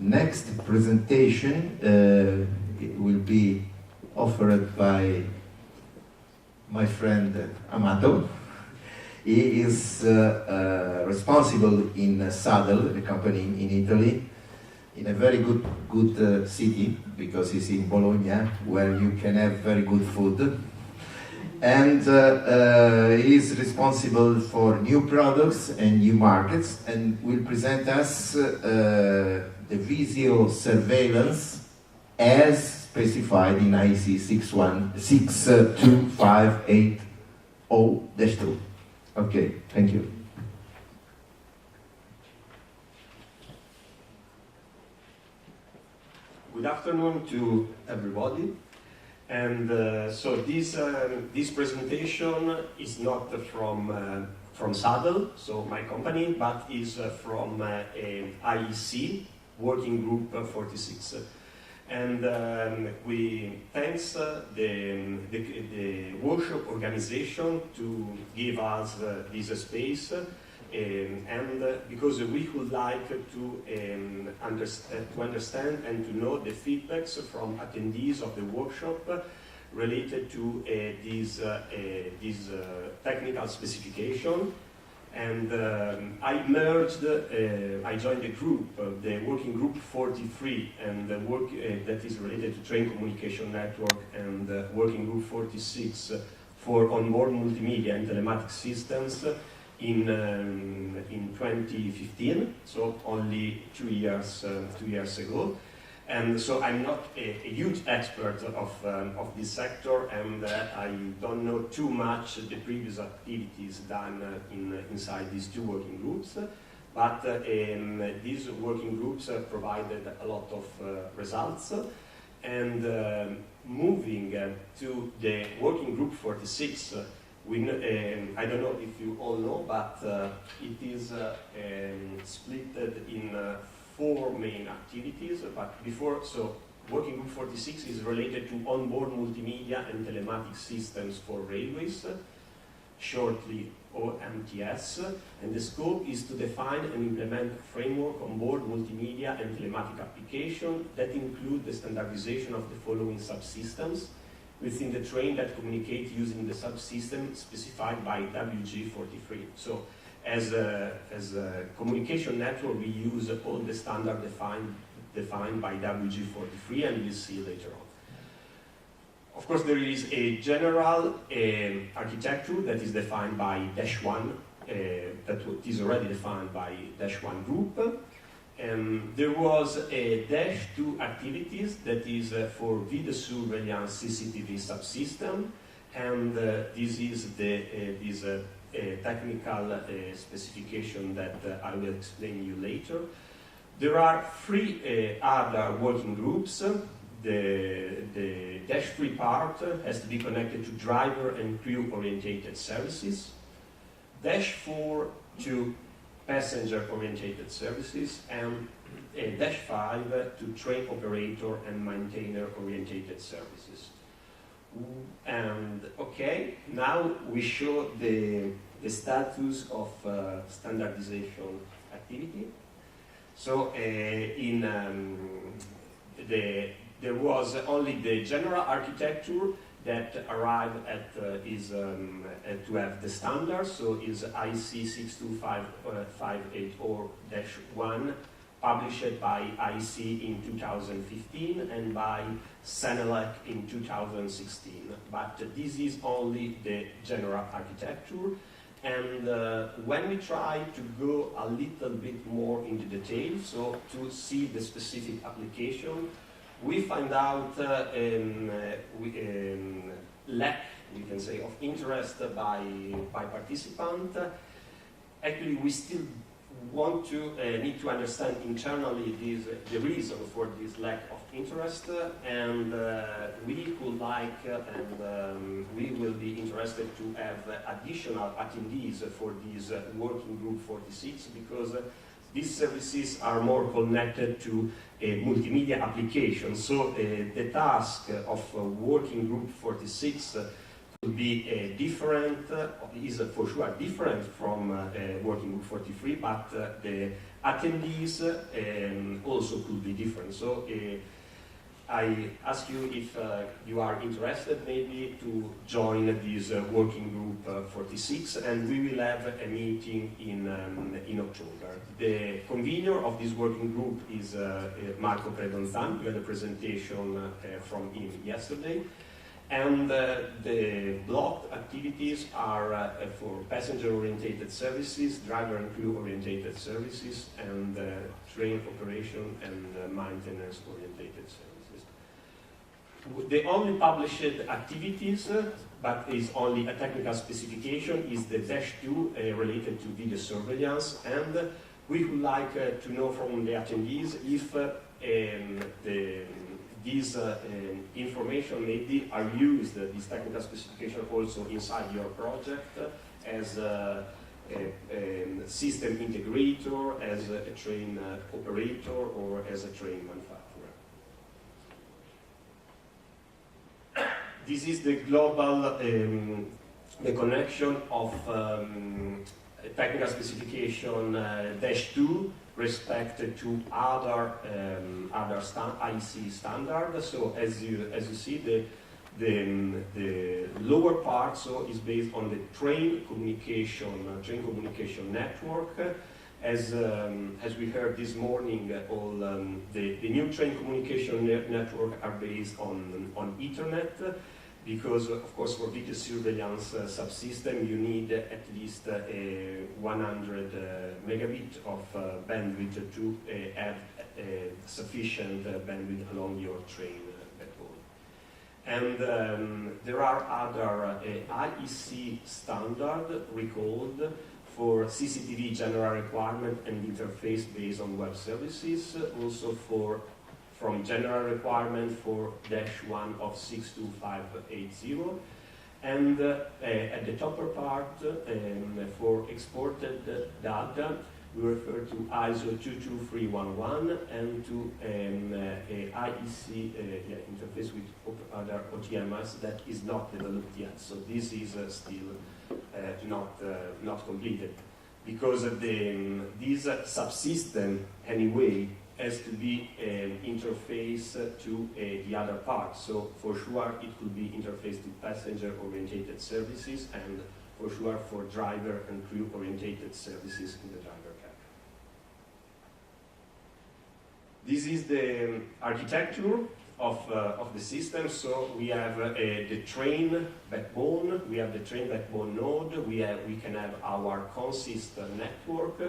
next presentation it will be offered by my friend Amato. He is responsible in Saddle, the company in Italy, in a very good city, because he's in Bologna, where you can have very good food. And he is responsible for new products and new markets, and will present us the Visio surveillance as specified in IEC 62580-2. Okay, thank you. Good afternoon to everybody. And so this presentation is not from Saddle, so my company, but is from IEC, Working Group 46. And we thanks the workshop organization to give us this space, and because we would like to understand and to know the feedbacks from attendees of the workshop related to this technical specification. And I joined the group, the working group 43, and the work that is related to train communication network, and working group 46 for onboard multimedia and telematic systems in 2015, so only 2 years ago. And so I'm not a huge expert of this sector, and I don't know too much the previous activities done inside these two working groups. But these working groups provided a lot of results. And moving to the working group 46, I don't know if you all know, but it is split in 4 main activities. But before, so Working Group 46 is related to onboard multimedia and telematic systems for railways, shortly OMTS, and the scope is to define and implement a framework on board multimedia and telematic application that include the standardization of the following subsystems within the train that communicate using the subsystem specified by WG43. So as a communication network, we use all the standard defined by WG43, and we'll see later on. Of course, there is a general architecture that is defined by -1, that is already defined by -1 group. There was a -2 activities that is for video surveillance CCTV subsystem, and this is this technical specification that I will explain you later. There are 3 other working groups. The -3 part has to be connected to driver and crew orientated services. -4 to passenger orientated services, and -5 to train operator and maintainer orientated services. And okay, now we show the status of standardization activity. So there was only the general architecture that arrived at to have the standards. So is IEC 62580-1, published by IEC in 2015 and by Senelec in 2016. But this is only the general architecture. And when we try to go a little bit more into detail, so to see the specific application, we find out lack, we can say, of interest by participant. Actually, we still need to understand internally the reason for this lack of interest, and we would like and we will be interested to have additional attendees for this working group 46, because these services are more connected to multimedia applications. So the task of working group 46 will be different, is for sure different from Working Group 43, but the attendees also could be different. So I ask you if you are interested maybe to join this Working Group 46, and we will have a meeting in October. The convener of this working group is Marco Predonzan. We had a presentation from him yesterday. And the blocked activities are for passenger-orientated services, driver and crew-orientated services, and train operation and maintenance-orientated services. The only published activities, but is only a technical specification, is the -2 related to video surveillance, and we would like to know from the attendees if this information maybe are used, this technical specification, also inside your project as a system integrator, as a train operator, or as a train manufacturer. This is the global the connection of technical specification -2 respect to other IC standard. So as you see, the lower part is based on the train communication network. As we heard this morning, all the new train communication network are based on Ethernet, because of course for video surveillance subsystem you need at least 100 megabit of bandwidth to have sufficient bandwidth along your train backbone. And there are other IEC standard recalled for CCTV general requirement and interface based on web services, also from general requirement for -1 of 62580, and at the upper part for exported data we refer to ISO 22311 and to IEC interface with other OTMS that is not developed yet. So this is still not completed, because this subsystem anyway has to be interface to the other part. So for sure it could be interface to passenger-orientated services, and for sure for driver and crew-orientated services in the driver cab. This is the architecture of the system. So we have the train backbone, we have the train backbone node, we can have our consist network,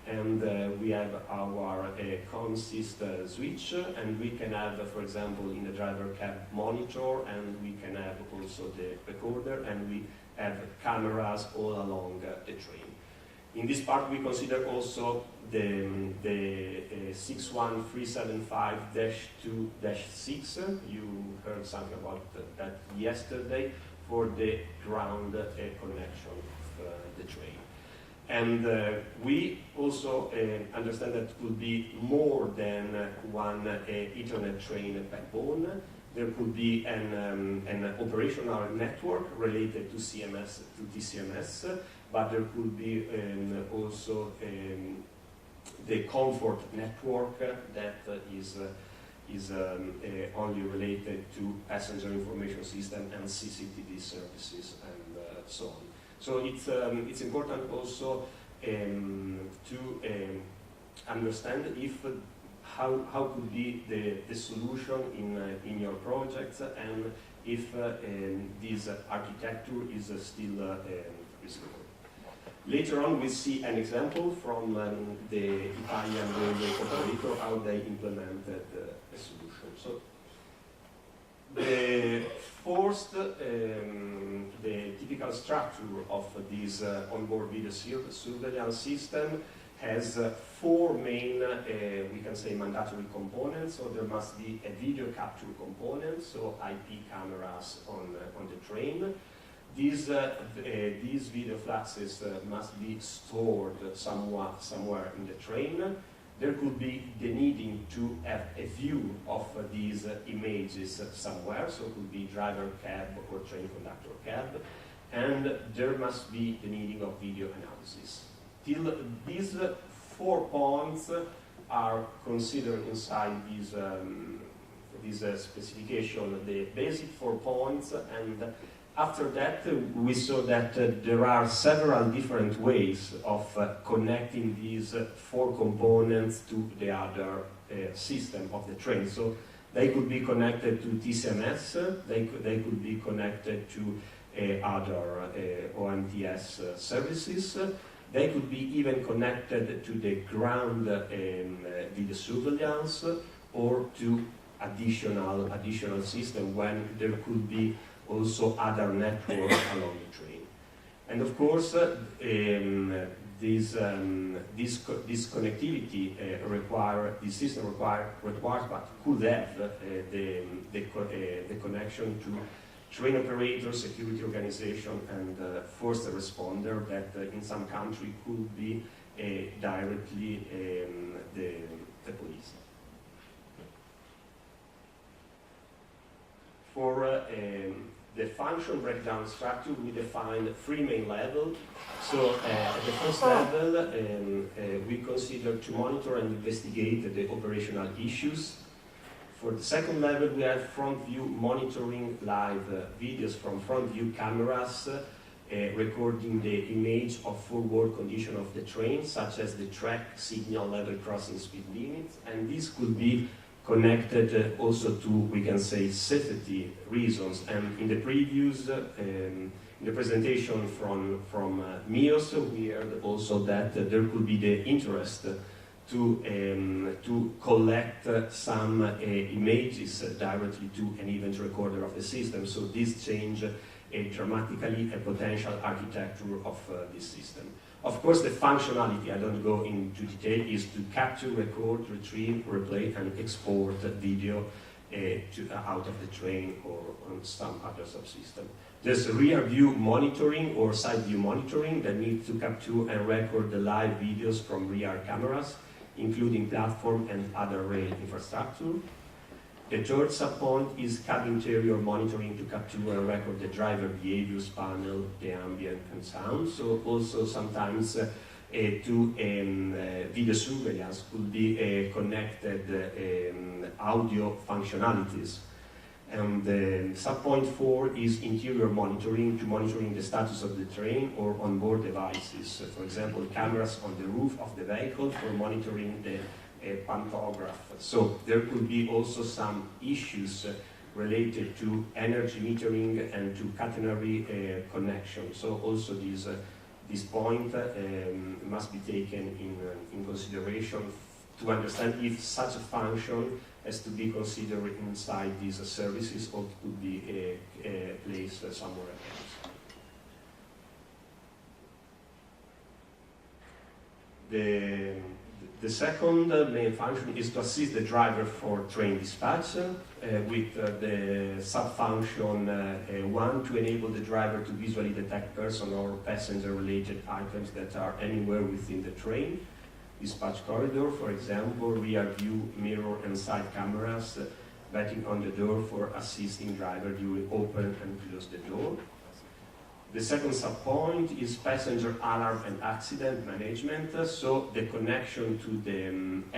and we have our consist switch, and we can have, for example, in the driver cab monitor, and we can have also the recorder, and we have cameras all along the train. In this part we consider also the 61375-2-6, you heard something about that yesterday, for the ground connection of the train. And we also understand that it could be more than one Ethernet train backbone. There could be an operational network related to CMS, to TCMS, but there could be also the comfort network that is only related to passenger information system and CCTV services and so on. So it's important also to understand if how could be the solution in your projects, and if this architecture is still feasible. Later on, we see an example from the Italian railway operator how they implemented a solution. So the first, the typical structure of this onboard video surveillance system has four main, we can say, mandatory components. So there must be a video capture component, so IP cameras on the train. These video flashes must be stored somewhere in the train. there could be the needing to have a view of these images somewhere, so it could be driver cab or train conductor cab, and there must be the needing of video analysis. Till these 4 points are considered inside this specification, the basic 4 points, and after that we saw that there are several different ways of connecting these 4 components to the other system of the train. So they could be connected to TCMS, they could be connected to other OMTS services. They could be even connected to the ground video surveillance or to additional system when there could be also other networks along the train. And of course, this connectivity this system requires, but could have the connection to train operator, security organization, and first responder that in some country could be directly the police. For the function breakdown structure, we define 3 main levels. So at the first level, we consider to monitor and investigate the operational issues. For the second level, we have front view monitoring live videos from front view cameras, recording the image of forward condition of the train, such as the track, signal, level crossing, speed limits, and this could be connected also to, we can say, safety reasons. And in the previous, in the presentation from MIOS, we heard also that there could be the interest to collect some images directly to an event recorder of the system. So this change dramatically a potential architecture of this system. Of course, the functionality, I don't go into detail, is to capture, record, retrieve, replay, and export video out of the train or on some other subsystem. There's rear view monitoring or side view monitoring that needs to capture and record the live videos from rear cameras, including platform and other rail infrastructure. The third subpoint is cab interior monitoring to capture and record the driver behaviors panel, the ambient and sound. So also sometimes to video surveillance could be connected audio functionalities. And subpoint 4 is interior monitoring, to monitoring the status of the train or onboard devices. For example, cameras on the roof of the vehicle for monitoring the pantograph. So there could be also some issues related to energy metering and to catenary connection. So also this point must be taken in consideration to understand if such a function has to be considered inside these services or could be placed somewhere else. The second main function is to assist the driver for train dispatch with the sub-function 1 to enable the driver to visually detect person or passenger-related items that are anywhere within the train dispatch corridor, for example, rear view, mirror, and side cameras batting on the door for assisting driver during open and close the door. The second subpoint is passenger alarm and accident management, so the connection to the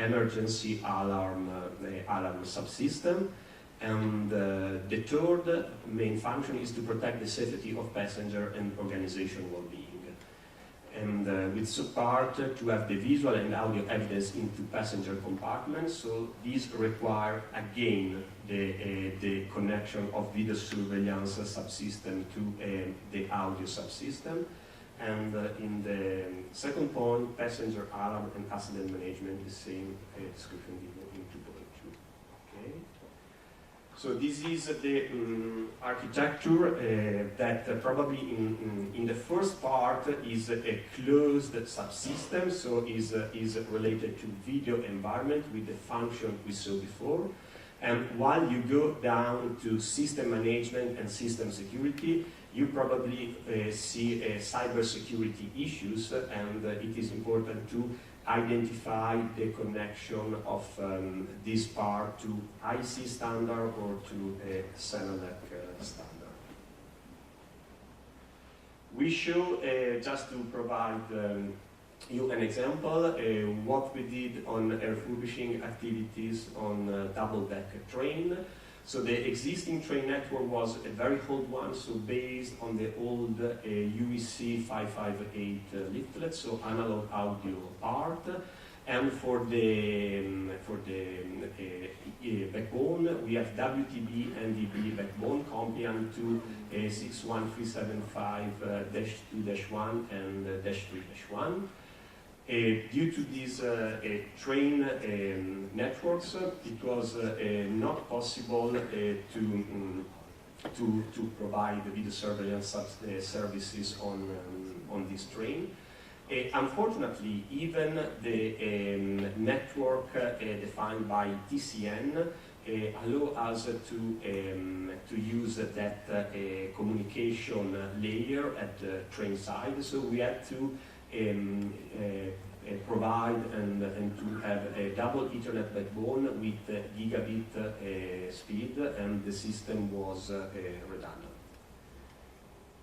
emergency alarm subsystem. And the third main function is to protect the safety of passenger and organization well-being. And with support to have the visual and audio evidence into passenger compartments, so these require again the connection of video surveillance subsystem to the audio subsystem. And in the second point, passenger alarm and accident management, the same description given in 2.2. Okay. So this is the architecture that probably in the first part is a closed subsystem, so is related to video environment with the function we saw before. And while you go down to system management and system security, you probably see cyber security issues, and it is important to identify the connection of this part to IC standard or to a Senelec standard. We show, just to provide you an example, what we did on refurbishing activities on a double-decker train. So the existing train network was a very old one, so based on the old UEC 558 leaflet, so analog audio part. And for the backbone, we have WTB and DB backbone compliant to 61375-2-1 and -3-1. Due to these train networks, it was not possible to provide video surveillance services on this train. Unfortunately, even the network defined by TCN allow us to use that communication layer at the train side. So we had to provide and to have a double Ethernet backbone with gigabit speed, and the system was redundant.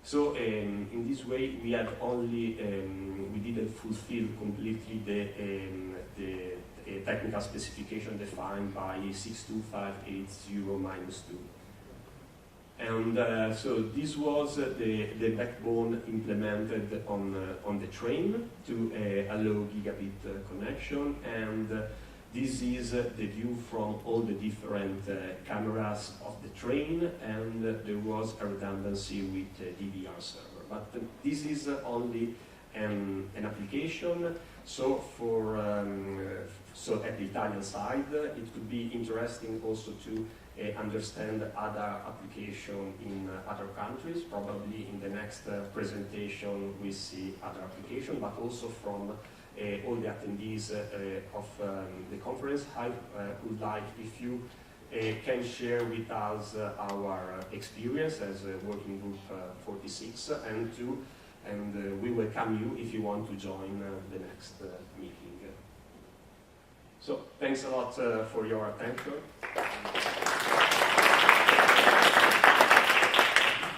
So in this way, we had only we didn't fulfill completely the technical specification defined by 62580-2. And so this was the backbone implemented on the train to allow gigabit connection, and this is the view from all the different cameras of the train, and there was a redundancy with DVR server. But this is only an application. So so at the Italian side, it could be interesting also to understand other application in other countries. Probably in the next presentation we see other application, but also from all the attendees of the conference. I would like if you can share with us our experience as a working group 46, and we welcome you if you want to join the next meeting. So thanks a lot for your attention.